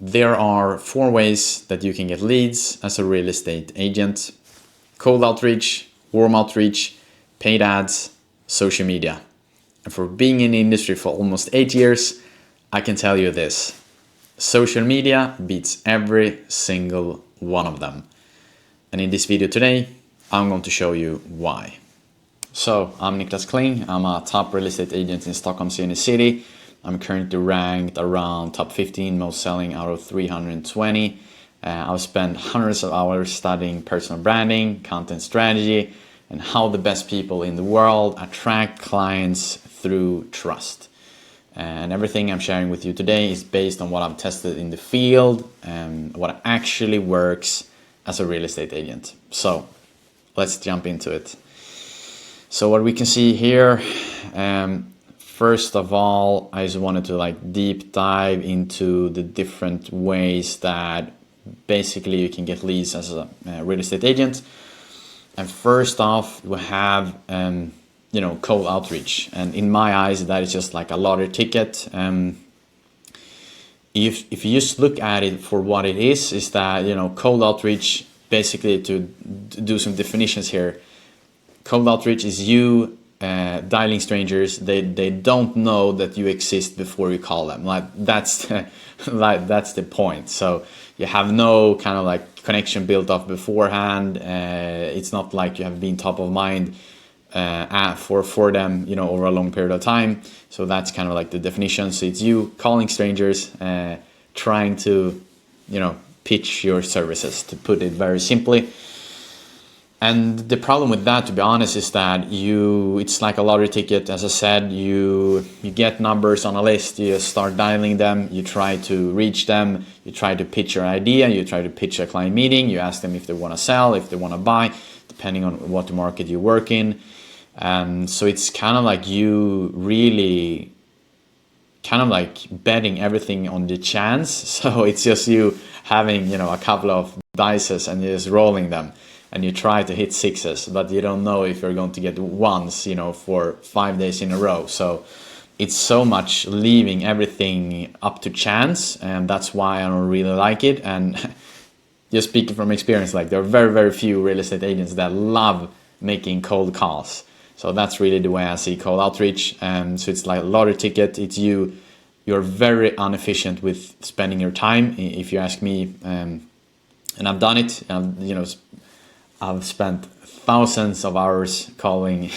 There are 4 ways that you can get leads as a real estate agent: cold outreach, warm outreach, paid ads, social media. And for being in the industry for almost 8 years, I can tell you this: social media beats every single one of them. And in this video today, I'm going to show you why. So I'm Nicklas. I'm a top real estate agent in Stockholm city. I'm currently ranked around top 15 most selling out of 320. I've spent hundreds of hours studying personal branding, content strategy, and how the best people in the world attract clients through trust. And everything I'm sharing with you today is based on what I've tested in the field and what actually works as a real estate agent. So let's jump into it. So what we can see here, first of all, I just wanted to deep dive into the different ways that basically you can get leads as a real estate agent. And first off, we have cold outreach, and in my eyes that is just like a lottery ticket. If you just look at it for what it is that cold outreach, basically, to do some definitions here, cold outreach is you dialing strangers. They don't know that you exist before you call them. That's the point. So you have no kind of connection built up beforehand. It's not like you have been top of mind for them over a long period of time. So that's kind of the definition. So it's you calling strangers, trying to pitch your services, to put it very simply. And the problem with that, to be honest, is that it's like a lottery ticket. As I said, you get numbers on a list, you start dialing them, you try to reach them, you try to pitch your idea, you try to pitch a client meeting, you ask them if they want to sell, if they want to buy, depending on what market you work in. So it's kind of like you really kind of betting everything on the chance. So it's just you having a couple of dices and you're just rolling them. And you try to hit sixes, but you don't know if you're going to get ones, for 5 days in a row. So it's so much leaving everything up to chance, and that's why I don't really like it. And just speaking from experience, there are very, very few real estate agents that love making cold calls. So that's really the way I see cold outreach. So it's like a lottery ticket. It's you're very inefficient with spending your time, if you ask me. And I've done it. I've spent thousands of hours calling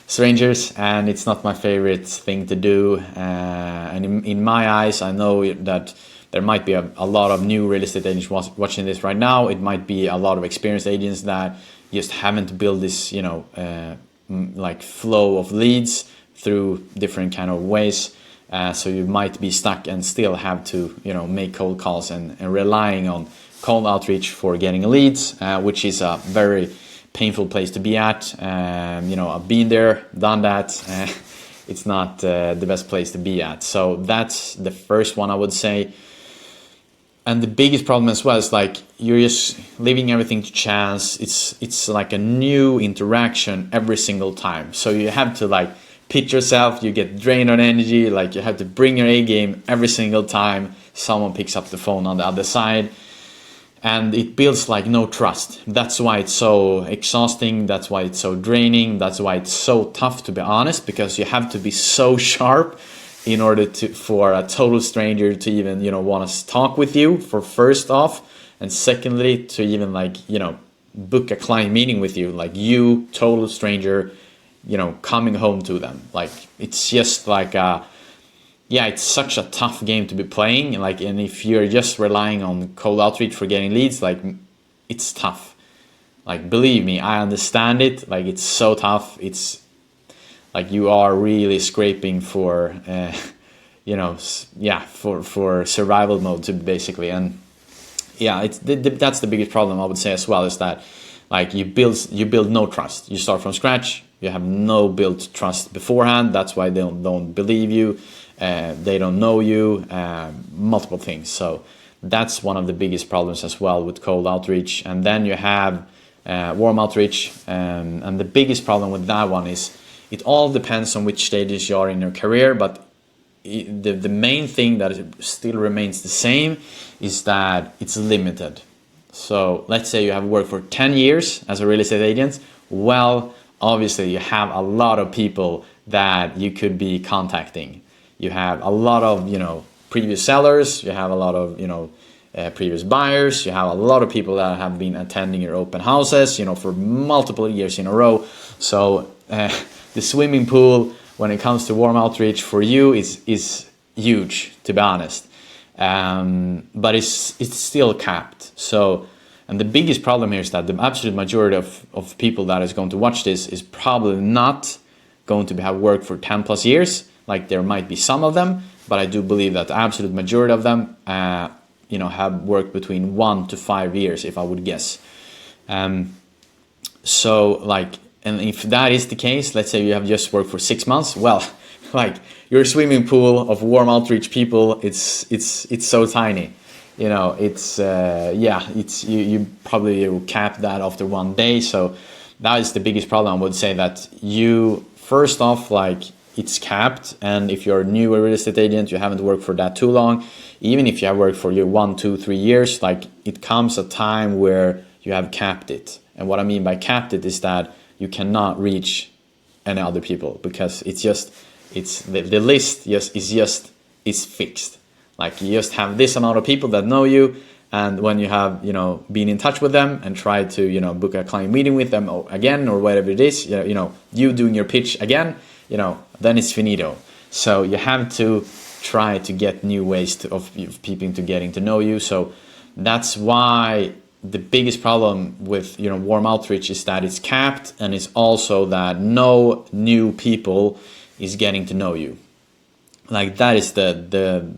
strangers, and it's not my favorite thing to do. And in my eyes, I know that there might be a lot of new real estate agents watching this right now. It might be a lot of experienced agents that just haven't built this, flow of leads through different kind of ways. So you might be stuck and still have to, make cold calls and relying on cold outreach for getting leads, which is a very painful place to be at. I've been there, done that. It's not the best place to be at. So that's the first one I would say. And the biggest problem as well is you're just leaving everything to chance. It's like a new interaction every single time. So you have to pitch yourself. You get drained on energy. You have to bring your A game every single time someone picks up the phone on the other side. And it builds no trust. That's why it's so exhausting. That's why it's so draining. That's why it's so tough, to be honest, because you have to be so sharp in order for a total stranger to even want to talk with you, for first off, and secondly to even book a client meeting with you, you total stranger, coming home to them. It's just it's such a tough game to be playing. And if you're just relying on cold outreach for getting leads, it's tough. Believe me, I understand it. It's so tough. It's you are really scraping for, for survival mode, to basically. And that's the biggest problem I would say as well, is that you build no trust. You start from scratch. You have no built trust beforehand. That's why they don't believe you. They don't know you, multiple things. So that's one of the biggest problems as well with cold outreach. And then you have warm outreach, and the biggest problem with that one is it all depends on which stages you are in your career. But the main thing that still remains the same is that it's limited. So let's say you have worked for 10 years as a real estate agent. Well, obviously you have a lot of people that you could be contacting. You have a lot of, previous sellers, you have a lot of, previous buyers, you have a lot of people that have been attending your open houses, for multiple years in a row. So the swimming pool, when it comes to warm outreach for you, is huge, to be honest. But it's still capped. So, and the biggest problem here is that the absolute majority of people that is going to watch this is probably not going to have worked for 10 plus years. Like, there might be some of them, but I do believe that the absolute majority of them, have worked between 1 to 5 years, if I would guess. So, like, and if that is the case, let's say you have just worked for 6 months, well, like, your swimming pool of warm outreach people, it's so tiny. You probably will cap that after 1 day. So that is the biggest problem. I would say that you, first off, like, it's capped, and if you're a newer real estate agent, you haven't worked for that too long, even if you have worked for 1, 2, 3 years, like, it comes a time where you have capped it. And what I mean by capped it is that you cannot reach any other people, because the list is fixed. Like, you just have this amount of people that know you, and when you have been in touch with them and try to book a client meeting with them again, or whatever it is, you doing your pitch again, then it's finito. So you have to try to get new ways of people to getting to know you. So that's why the biggest problem with warm outreach is that it's capped, and it's also that no new people is getting to know you. Like, that is the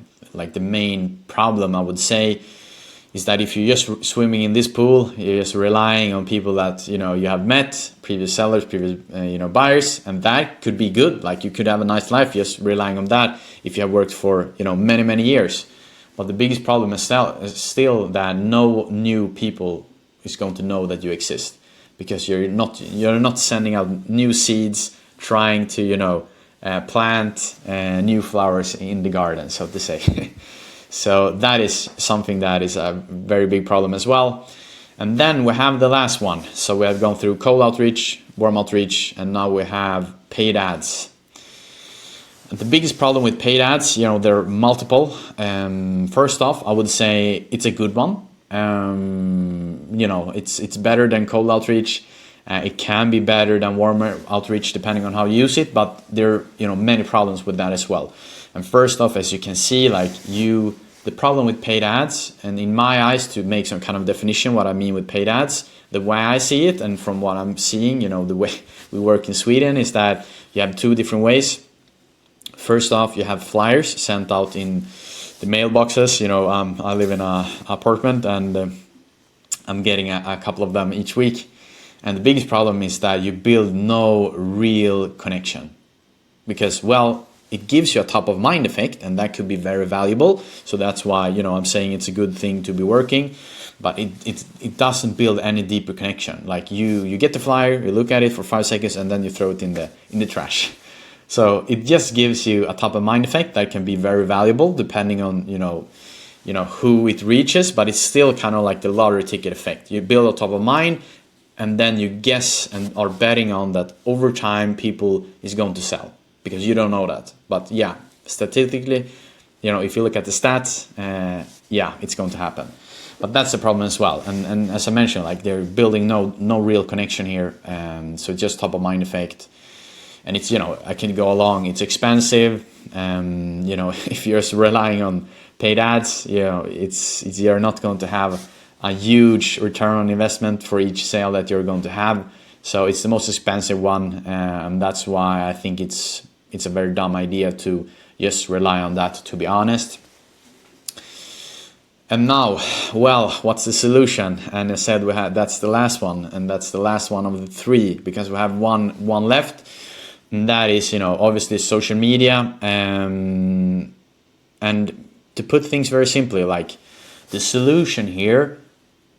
main problem, I would say, is that if you're just swimming in this pool, you're just relying on people that you have met, previous sellers, previous buyers, and that could be good. Like, you could have a nice life just relying on that if you have worked for many years. But the biggest problem is still that no new people is going to know that you exist, because you're not sending out new seeds, trying to plant new flowers in the garden, so to say. So that is something that is a very big problem as well. And then we have the last one. So we have gone through cold outreach, warm outreach, and now we have paid ads. And the biggest problem with paid ads, there are multiple. First off, I would say it's a good one. It's better than cold outreach. It can be better than warmer outreach depending on how you use it, but there are many problems with that as well. And first off, as you can see, the problem with paid ads, and in my eyes, to make some kind of definition what I mean with paid ads, the way I see it, and from what I'm seeing, the way we work in Sweden, is that you have two different ways. First off, you have flyers sent out in the mailboxes. I live in an apartment, and I'm getting a couple of them each week. And the biggest problem is that you build no real connection, because, well, it gives you a top of mind effect, and that could be very valuable. So that's why I'm saying it's a good thing to be working, but it doesn't build any deeper connection. Like, you get the flyer, you look at it for 5 seconds, and then you throw it in the trash. So it just gives you a top of mind effect that can be very valuable depending on who it reaches, but it's still kind of like the lottery ticket effect. You build a top of mind, and then you guess and are betting on that over time people is going to sell, because you don't know that. But yeah, statistically, if you look at the stats, it's going to happen. But that's the problem as well. And as I mentioned, like, they're building no real connection here. So just top of mind effect. And it's, I can go along, it's expensive. If you're just relying on paid ads, you're not going to have a huge return on investment for each sale that you're going to have. So it's the most expensive one, and that's why I think it's a very dumb idea to just rely on that, to be honest. And now, well, what's the solution? And I said that's the last one, and that's the last one of the three, because we have one left, and that is obviously social media. And to put things very simply, like, the solution here,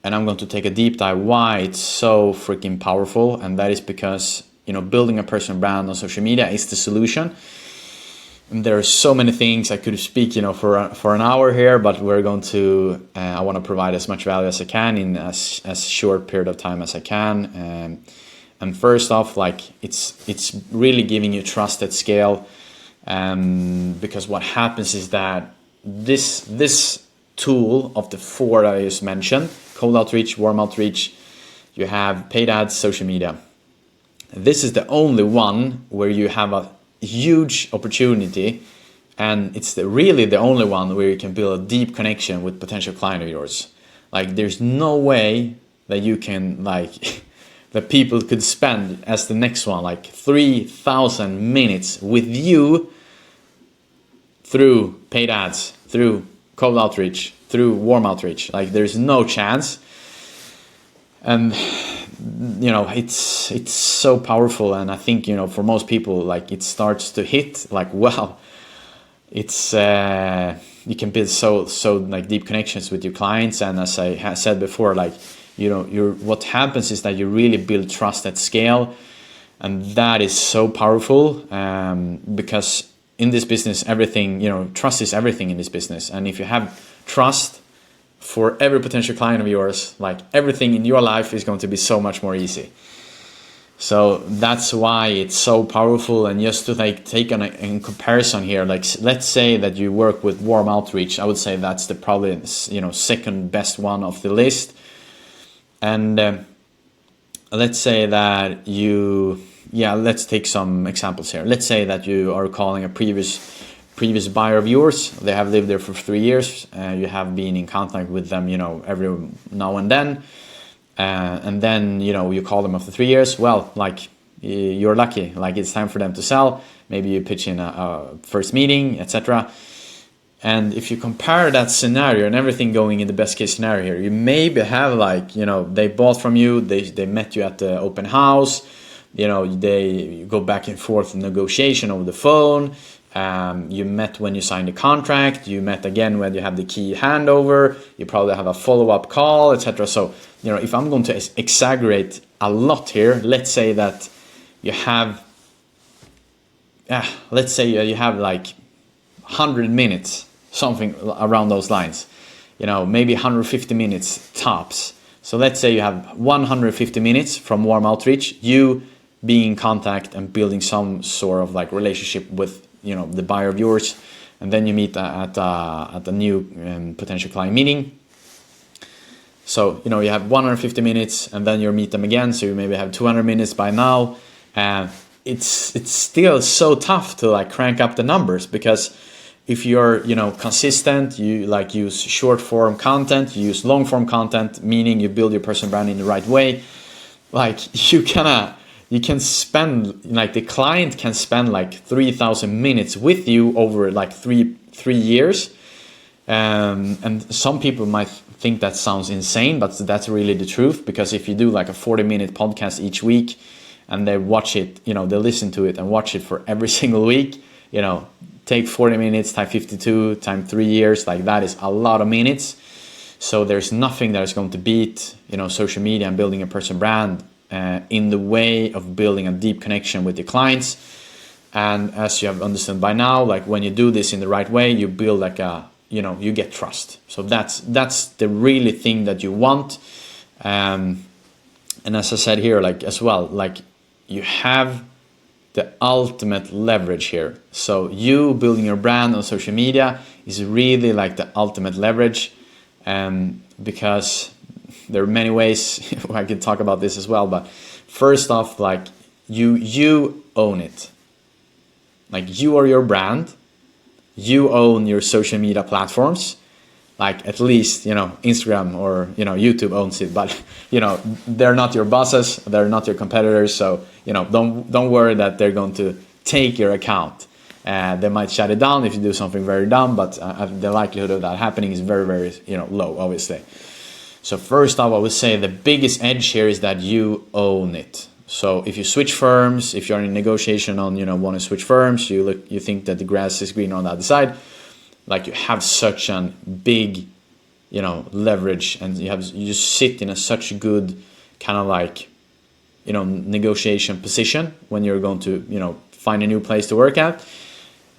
and I'm going to take a deep dive why it's so freaking powerful, and that is because building a personal brand on social media is the solution. There are so many things I could speak, for an hour here, but we're going to. I want to provide as much value as I can in as short period of time as I can. And first off, like it's really giving you trust at scale, because what happens is that this tool of the four that I just mentioned: cold outreach, warm outreach, you have paid ads, social media. This is the only one where you have a huge opportunity, and it's really the only one where you can build a deep connection with potential client of yours. Like there's no way that you can that people could spend as the next one like 3,000 minutes with you through paid ads, through cold outreach, through warm outreach. Like there's no chance. And it's so powerful, and I think for most people, like it starts to hit like, wow, it's you can build so like deep connections with your clients. And as I said before, like what happens is that you really build trust at scale, and that is so powerful, because in this business, everything, trust is everything in this business. And if you have trust for every potential client of yours, like everything in your life is going to be so much more easy. So that's why it's so powerful. And just to take in comparison here, like let's say that you work with warm outreach, I would say that's the probably second best one of the list. And let's say that let's take some examples here. Let's say that you are calling a previous buyer of yours. They have lived there for 3 years. You have been in contact with them, every now and then. And then, you call them after 3 years. Well, like you're lucky, like it's time for them to sell. Maybe you pitch in a first meeting, etc. And if you compare that scenario and everything going in the best case scenario here, you maybe have they bought from you, they met you at the open house, they go back and forth in negotiation over the phone. You met when you signed the contract, you met again when you have the key handover, you probably have a follow-up call, etc. So, if I'm going to exaggerate a lot here, let's say that you have, like 100 minutes, something around those lines, maybe 150 minutes tops. So let's say you have 150 minutes from warm outreach, you being in contact and building some sort of like relationship with the buyer of yours, and then you meet at a new potential client meeting. So you have 150 minutes, and then you meet them again. So you maybe have 200 minutes by now. It's still so tough to like crank up the numbers, because if you're consistent, you like use short form content, you use long form content, meaning you build your personal brand in the right way. Like you can spend, like the client can spend like 3,000 minutes with you over like three years. And some people might think that sounds insane, but that's really the truth, because if you do like a 40-minute podcast each week and they watch it, they listen to it and watch it for every single week, take 40 minutes times 52 times 3 years, like that is a lot of minutes. So there's nothing that is going to beat, social media and building a personal brand in the way of building a deep connection with your clients. And as you have understood by now, like when you do this in the right way, you build like you get trust. So that's the really thing that you want. And as I said here, like as well, like you have the ultimate leverage here. So you building your brand on social media is really like the ultimate leverage, because there are many ways I can talk about this as well. But first off, like you own it. Like you are your brand. You own your social media platforms. Like at least, Instagram or, YouTube owns it, but, they're not your bosses. They're not your competitors. So, don't worry that they're going to take your account. They might shut it down if you do something very dumb, but the likelihood of that happening is very, very, low, obviously. So first off, I would say the biggest edge here is that you own it. So if you switch firms, if you're in negotiation on, want to switch firms, you think that the grass is greener on the other side, like you have such a big, leverage, and you just sit in such a good kind of like, negotiation position when you're going to, find a new place to work at.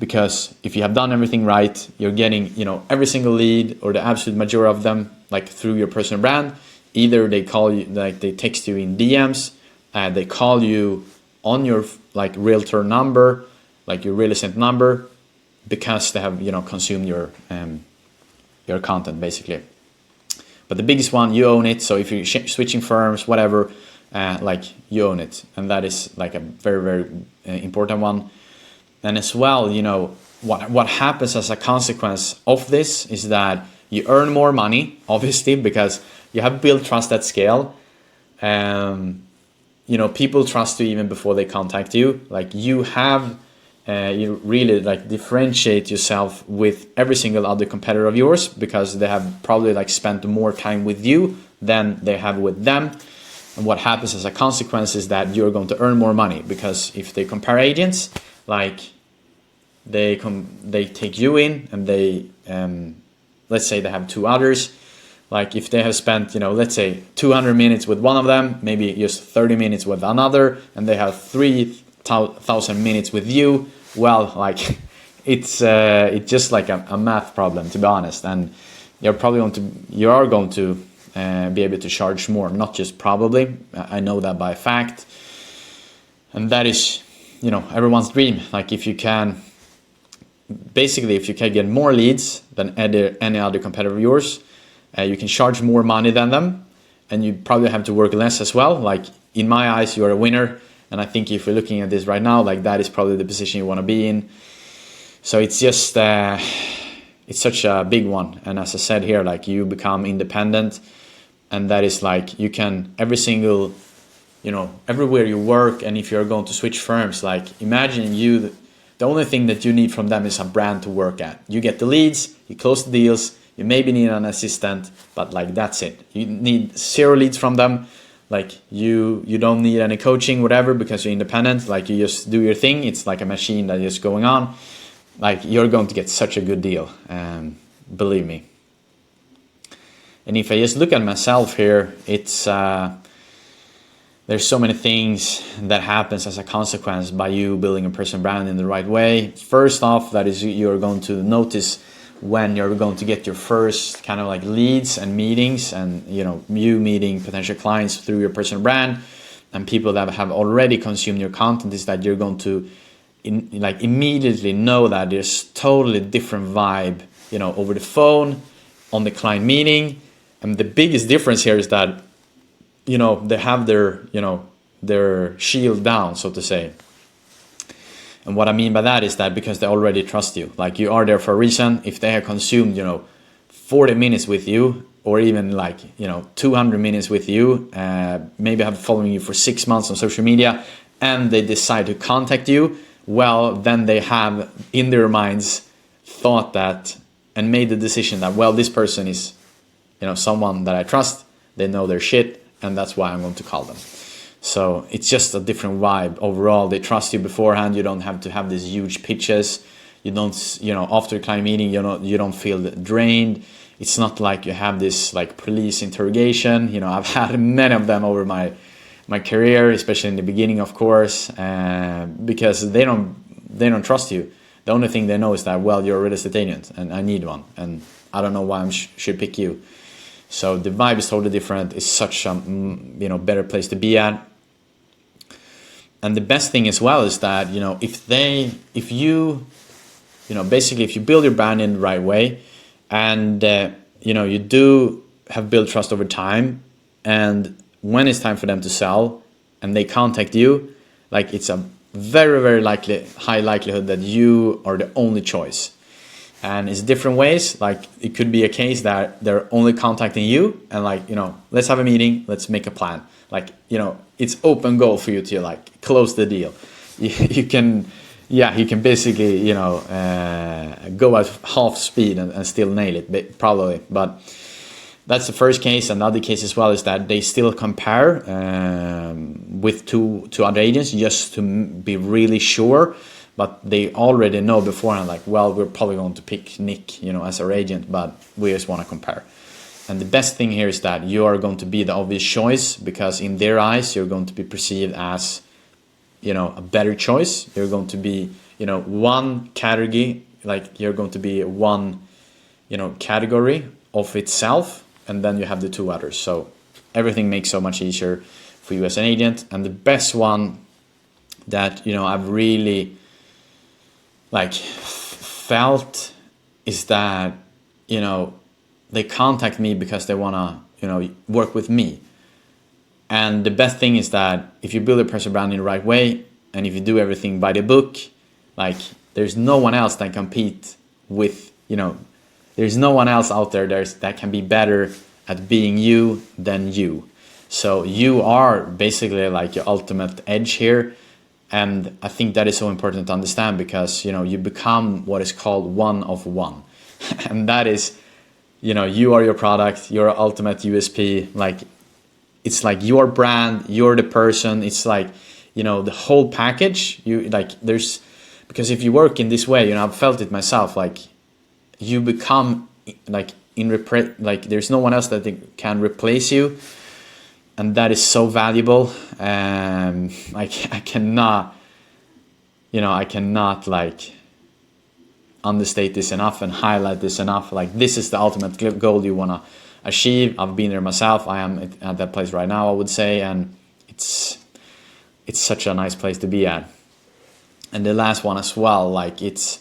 because if you have done everything right, you're getting, you know, every single lead or the absolute majority of them, like through your personal brand. Either they call you, like they text you in DMs, they call you on your like realtor number, like your real estate number, because they have, you know, consumed your content basically. But the biggest one, you own it. So if you're switching firms, whatever, like you own it, and that is like a very, very important one. And as well, you know, what happens as a consequence of this is that you earn more money, obviously, because you have built trust at scale. You know, people trust you even before they contact you. Like you have, you really like differentiate yourself with every single other competitor of yours, because they have probably like spent more time with you than they have with them. And what happens as a consequence is that you're going to earn more money, because if they compare agents, like they take you in and they, let's say they have two others. Like if they have spent, you know, let's say 200 minutes with one of them, maybe just 30 minutes with another, and they have 3,000 minutes with you, well, like it's just like a math problem, to be honest. And you are going to be able to charge more, not just probably. I know that by fact, and that is, you know, everyone's dream. Like if you can, basically, if you can get more leads than any other competitor of yours, you can charge more money than them, and you probably have to work less as well. Like in my eyes, you're a winner, and I think if you're looking at this right now, like that is probably the position you want to be in. So it's just it's such a big one. And as I said here, like you become independent, and that is like you can every single, you know, everywhere you work, and if you're going to switch firms, like imagine the only thing that you need from them is a brand to work at. You get the leads, you close the deals. You maybe need an assistant, but like that's it. You need 0 leads from them. Like you don't need any coaching, whatever, because you're independent. Like you just do your thing. It's like a machine that is going on. Like you're going to get such a good deal, believe me. And if I just look at myself here, it's there's so many things that happens as a consequence by you building a personal brand in the right way. First off, that is you're going to notice when you're going to get your first kind of like leads and meetings, and you know, you meeting potential clients through your personal brand and people that have already consumed your content, is that you're going to like immediately know that there's totally different vibe, you know, over the phone, on the client meeting. And the biggest difference here is that, you know, they have their, you know, their shield down, so to say. And what I mean by that is that because they already trust you, like you are there for a reason. If they have consumed, you know, 40 minutes with you, or even like, you know, 200 minutes with you, maybe have following you for 6 months on social media, and they decide to contact you, well, then they have in their minds thought that and made the decision that, well, this person is, you know, someone that I trust, they know their shit, and that's why I'm going to call them. So it's just a different vibe overall. They trust you beforehand. You don't have to have these huge pitches. You don't, you know, after a client meeting, you don't feel drained. It's not like you have this like police interrogation. You know, I've had many of them over my career, especially in the beginning, of course, because they don't trust you. The only thing they know is that, well, you're a real estate agent, and I need one, and I don't know why I should pick you. So the vibe is totally different. It's such a, you know, better place to be at. And the best thing as well is that, you know, if you basically if you build your brand in the right way, and you know, you do have built trust over time, and when it's time for them to sell and they contact you, like it's a very, very high likelihood that you are the only choice. And it's different ways. Like it could be a case that they're only contacting you and like, you know, let's have a meeting, let's make a plan. Like, you know, it's open goal for you to like close the deal. You can basically, you know, go at half speed and still nail it, probably. But that's the first case. Another case as well is that they still compare with two other agents just to be really sure. But they already know beforehand, like, well, we're probably going to pick Nick, you know, as our agent, but we just want to compare. And the best thing here is that you are going to be the obvious choice, because in their eyes, you're going to be perceived as, you know, a better choice. You're going to be, one category, like you're going to be one, category of itself, and then you have the two others. So everything makes so much easier for you as an agent. And the best one that, I've really like felt is that, they contact me because they want to, work with me. And the best thing is that if you build a personal brand in the right way, and if you do everything by the book, like there's no one else that compete with, there's no one else out there that can be better at being you than you. So you are basically like your ultimate edge here. And I think that is so important to understand, because, you become what is called one of one. And that is, you are your product, your ultimate USP. Like, it's like your brand, you're the person. It's like, the whole package. Because if you work in this way, I've felt it myself, like you become like there's no one else that can replace you. And that is so valuable. I cannot like understate this enough and highlight this enough. Like, this is the ultimate goal you want to achieve. I've been there myself. I am at that place right now, I would say, and it's such a nice place to be at. And the last one as well, like, it's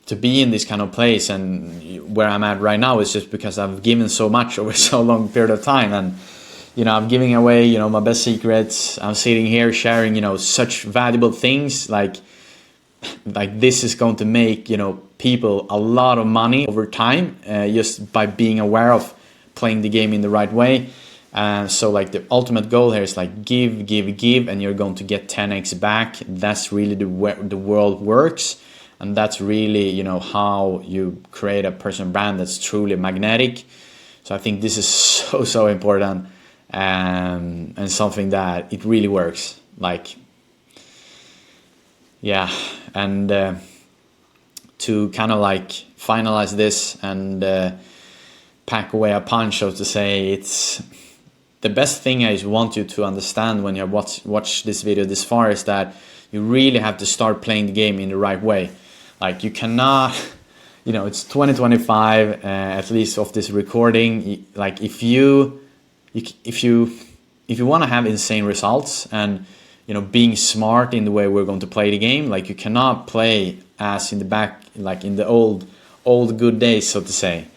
to be in this kind of place, and where I'm at right now is just because I've given so much over so long period of time. And I'm giving away my best secrets. I'm sitting here sharing such valuable things. Like this is going to make people a lot of money over time, just by being aware of playing the game in the right way. So like the ultimate goal here is like give, and you're going to get 10x back. That's really the world works. And that's really, how you create a personal brand that's truly magnetic. So I think this is so important, and something that it really works. Like, yeah. And to kind of like finalize this and pack away a punch, so to say, it's the best thing I want you to understand when you watch this video this far is that you really have to start playing the game in the right way. Like, you cannot, it's 2025, at least of this recording. Like, if you want to have insane results and, being smart in the way we're going to play the game, like, you cannot play as in the back, like in the old good days, so to say,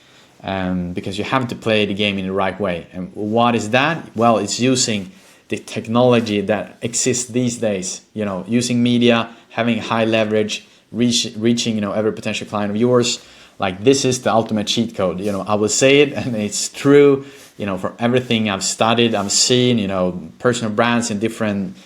because you have to play the game in the right way. And what is that? Well, it's using the technology that exists these days, using media, having high leverage, reaching every potential client of yours. Like, this is the ultimate cheat code. I will say it, and it's true. For everything I've studied, I've seen, personal brands in different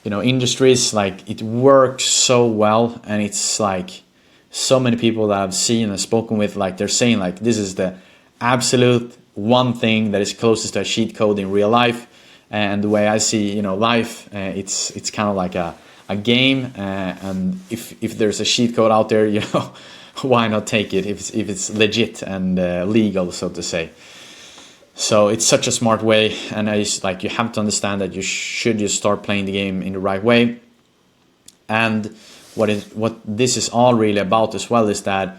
industries. Like, it works so well, and it's like so many people that I've seen and spoken with, like, they're saying like this is the absolute one thing that is closest to a cheat code in real life. And the way I see life, it's kind of like a game, and if there's a cheat code out there, why not take it if it's legit and legal, so to say. So it's such a smart way, and like, you have to understand that you should just start playing the game in the right way. And what this is all really about as well is that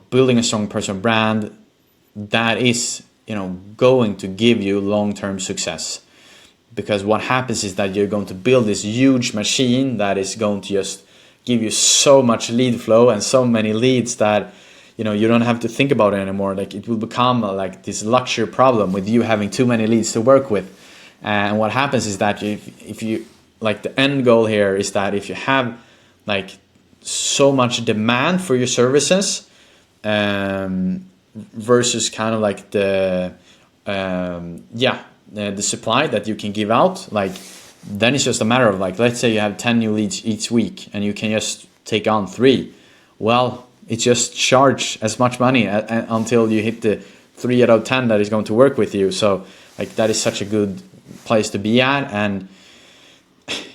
building a strong personal brand that is going to give you long-term success. Because what happens is that you're going to build this huge machine that is going to just give you so much lead flow and so many leads that you don't have to think about it anymore. Like, it will become like this luxury problem with you having too many leads to work with. And what happens is that if you like, the end goal here is that if you have like so much demand for your services, versus kind of like the supply that you can give out, like, then it's just a matter of, like, let's say you have 10 new leads each week and you can just take on 3. Well, it's just charge as much money until you hit the 3 out of 10 that is going to work with you. So like, that is such a good place to be at. And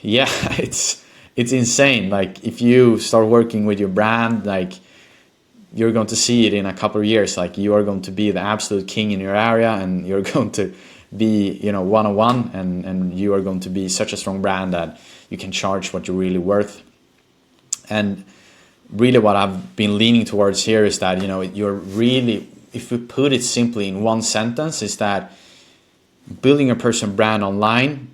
yeah, it's insane. Like, if you start working with your brand, like, you're going to see it in a couple of years. Like, you are going to be the absolute king in your area, and you're going to be one-on-one, and you are going to be such a strong brand that you can charge what you're really worth. And really what I've been leaning towards here is that, you know, you're really, if we put it simply in one sentence, is that building a personal brand online,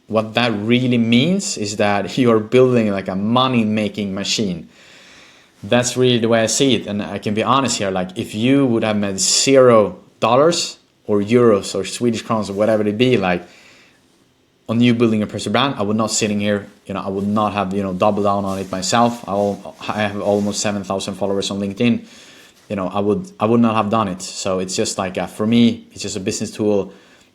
what that really means is that you're building like a money-making machine. That's really the way I see it. And I can be honest here, like if you would have made $0 or euros or Swedish crowns or whatever it be, like on you building a personal brand, I would not sitting here, you know, I would not have, you know, doubled down on it myself. I have almost 7,000 followers on LinkedIn. You know, I would not have done it. So it's just like, for me, it's just a business tool.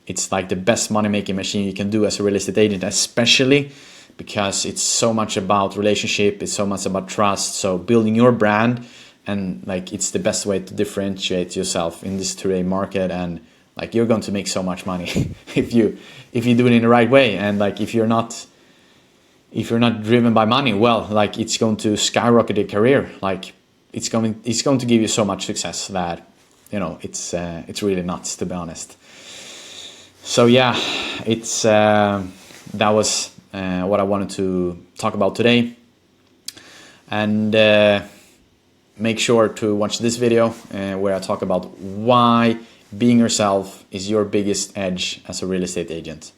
It's like the best money-making machine you can do as a real estate agent, especially because it's so much about relationship. It's so much about trust. So building your brand, and like it's the best way to differentiate yourself in this today market. And like you're going to make so much money if you do it in the right way. And like if you're not driven by money, well, like it's going to skyrocket your career. Like it's going to give you so much success that, you know, it's really nuts, to be honest. So yeah, it's that was what I wanted to talk about today. And make sure to watch this video where I talk about why being yourself is your biggest edge as a real estate agent.